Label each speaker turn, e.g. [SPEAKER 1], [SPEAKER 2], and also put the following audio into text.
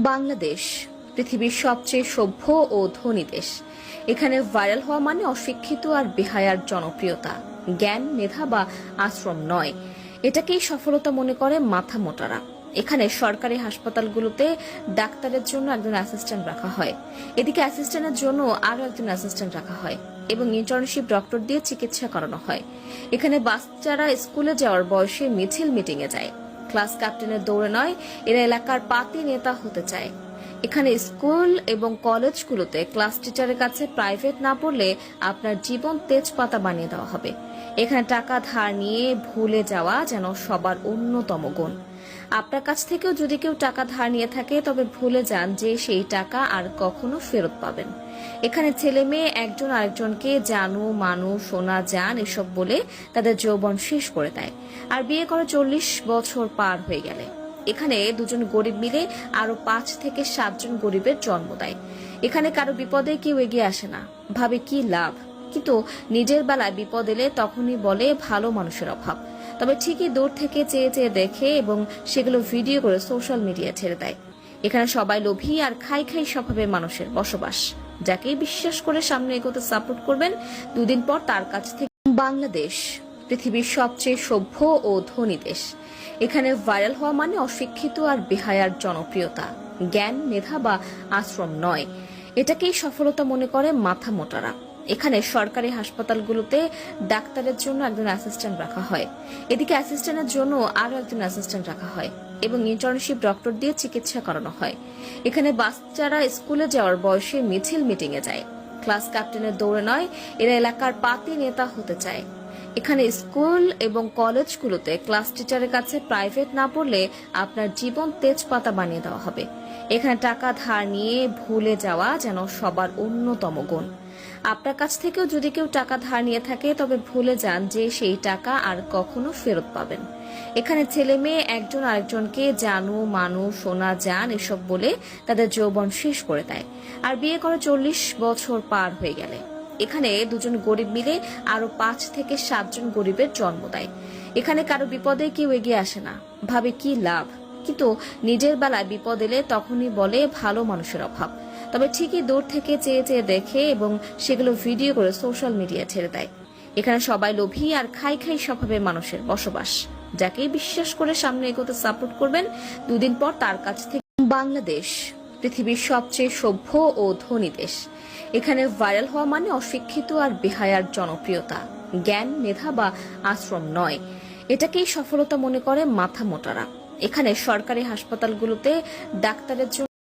[SPEAKER 1] বাংলাদেশ পৃথিবীর সবচেয়ে সভ্য ও ধনী দেশ। এখানে ভাইরাল হওয়া মানে অশিক্ষিত আর বেহায়ার জনপ্রিয়তা, জ্ঞান, মেধা বা আশ্রম নয়। এটাকেই সফলতা মনে করে মাথা মোটারা। এখানে সরকারি হাসপাতালগুলোতে ডাক্তারের জন্য একজন অ্যাসিস্ট্যান্ট রাখা হয়, এদিকে অ্যাসিস্ট্যান্টের জন্য আরো একজন অ্যাসিস্ট্যান্ট রাখা হয় এবং ইন্টার্নশিপ ডক্টর দিয়ে চিকিৎসা করানো হয়। এখানে বাচ্চারা স্কুলে যাওয়ার বয়সে মিছিল মিটিংয়ে যায়, ক্লাস ক্যাপ্টেনের দৌড়ে নয়, এরা এলাকার পাতি নেতা হতে চায়। এখানে স্কুল এবং কলেজগুলোতে ক্লাস টিচারের কাছে প্রাইভেট না পড়লে আপনার জীবন তেজপাতা বানিয়ে দেওয়া হবে। এখানে টাকা ধার নিয়ে ভুলে যাওয়া যেন সবার অন্যতম গুণ। আপনার কাছ থেকেও যদি কেউ টাকা ধার নিয়ে থাকে তবে ভুলে যান যে সেই টাকা আর কখনো ফেরত পাবেন। এখানে ছেলে মেয়ে একজন আরেকজনকে জানু, মানু, সোনা, জান এসব বলে তাদের যৌবন শেষ করে দেয়, আর বিয়ে করে 40 বছর পার হয়ে গেলে এখানে দুজন গরিব মিলে আরো 5 থেকে 7 জন গরিবের জন্ম দেয়। এখানে কারো বিপদে কেউ এগিয়ে আসে না, ভাবে কি লাভ, কিন্তু নিজের বেলায় বিপদ এলে তখনই বলে ভালো মানুষের অভাব। তবে ঠিকই দূর থেকে চেয়ে চেয়ে দেখে এবং সেগুলো ভিডিও করে সোশ্যাল মিডিয়ায় ছেড়ে দেয়। এখানে সবাই লোভী আর খাই খাই স্বভাবের মানুষের বসবাস। যাকেই বিশ্বাস করে সামনে এগোতে সাপোর্ট করবেন, দুদিন পর তার কাছ থেকে। বাংলাদেশ পৃথিবীর সবচেয়ে সভ্য ও ধনী দেশ। এখানে ভাইরাল হওয়া মানে অশিক্ষিত আর বেহায়ার জনপ্রিয়তা, জ্ঞান, মেধা বা আশ্রম নয়। এটাকেই সফলতা মনে করে মাথা মোটারা। এখানে সরকারি হাসপাতালগুলোতে ডাক্তারের জন্য একজন অ্যাসিস্ট্যান্ট রাখা হয়, এদিকে অ্যাসিস্ট্যান্টের জন্য আরো একজন অ্যাসিস্ট্যান্ট রাখা হয় এবং ইন্টার্নশিপ ডক্টর দিয়ে চিকিৎসা করানো হয়। এখানে বাচ্চারা স্কুলে যাওয়ার বয়সে মিছিল মিটিংয়ে যায়, ক্লাস ক্যাপ্টেনের দৌড়ে নয়, এরা এলাকার পাতি নেতা হতে চায়। এখানে স্কুল এবং কলেজগুলোতে ক্লাস টিচারের কাছে প্রাইভেট না পড়লে আপনার জীবন তেজপাতা বানিয়ে দেওয়া হবে। এখানে টাকা ধার নিয়ে ভুলে যাওয়া যেন সবার অন্যতম গুণ। আপনার কাছ থেকেও যদি কেউ টাকা ধার নিয়ে থাকে তবে ভুলে যান যে সেই টাকা আর কখনো ফেরত পাবেন। এখানে ছেলে মেয়ে একজন আরেকজনকে জানু, মানু, সোনা, জান এসব বলে তাদের যৌবন শেষ করে দেয়, আর বিয়ে করে 40 বছর পার হয়ে গেলে এখানে দুজন গরিব মিলে আরো 5 থেকে 7 জন গরিবের জন্ম দেয়। এখানে কারো বিপদে কেউ এগিয়ে আসে না, ভাবে কি লাভ, কিন্তু নিজের বেলায় বিপদ এলে তখনই বলে ভালো মানুষের অভাব। তবে ঠিকই দূর থেকে চেয়ে চেয়ে দেখে এবং সেগুলো ভিডিও করে সোশ্যাল মিডিয়ায় ছেড়ে দেয়। এখানে সবাই লোভী আর খাই খাই স্বভাবের মানুষের বসবাস। যাকেই বিশ্বাস করে সামনে এগোতে সাপোর্ট করবেন, দুদিন পর তার কাছ থেকে। বাংলাদেশ পৃথিবীর সবচেয়ে সভ্য ও ধনী দেশ। এখানে ভাইরাল হওয়া মানে অশিক্ষিত আর বেহায়ার জনপ্রিয়তা, জ্ঞান, মেধা বা আশ্রম নয়। এটাকেই সফলতা মনে করে মাথা মোটারা। এখানে সরকারি হাসপাতালগুলোতে ডাক্তারের জন্য